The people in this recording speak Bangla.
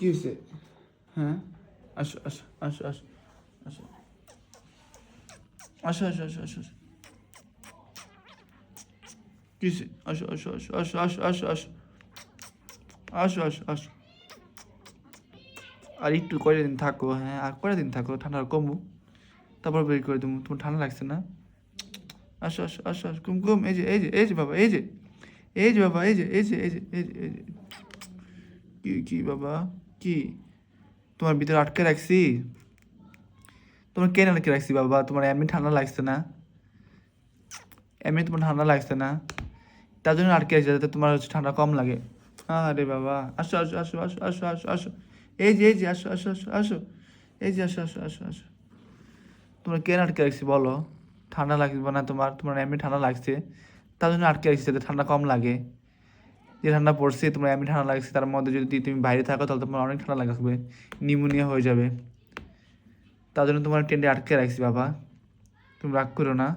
কি হয়েছে? হ্যাঁ, আসো আসো আসো আসো আসো আসো আসো আসো আসো আসো। কি হয়েছে? আসো আসো আসো আসো আসো আসো আসো আসো আসো আসো। আর একটু কয়দিন থাকো, হ্যাঁ আর কয়দিন থাকো, ঠান্ডা কমুক, তারপর বের করে দেবো। তোমার ঠান্ডা লাগছে না? আসো আসো আসো আসো কুমকুম, এই যে এই যে এই যে বাবা, এই যে এই যে বাবা, এই যে এই যে এই যে এই যে এই যে। কি কি বাবা, কি তোমার ভিতরে আটকে রাখছি? তোমার কেন আটকে রাখছি বাবা? তোমার এমনি ঠান্ডা লাগছে না? এমনি তোমার ঠান্ডা লাগছে না? তার জন্য আটকে রাখছি যাতে তোমার হচ্ছে ঠান্ডা কম লাগে। আরে বাবা, আসো আসো আসো আসো আসো আসো আসো। এই যে আসো আসো আসো আসো। এই যে আসো আসো আসো আসো। তোমরা কেন আটকে রাখছি বলো? ঠান্ডা লাগবে না তোমার? তোমার এমনি ঠান্ডা লাগছে, তার জন্য আটকে রাখছি যাতে ঠান্ডা কম লাগে। যে ঠান্ডা পড়ছে, তোমার এমনি ঠান্ডা লাগছে, তার মধ্যে যদি তুমি বাইরে থাকো তাহলে তোমার অনেক ঠান্ডা লাগবে, নিউমোনিয়া হয়ে যাবে। তার জন্য তোমার টেন্টে আটকে রাখছি বাবা, তুমি রাগ করো না।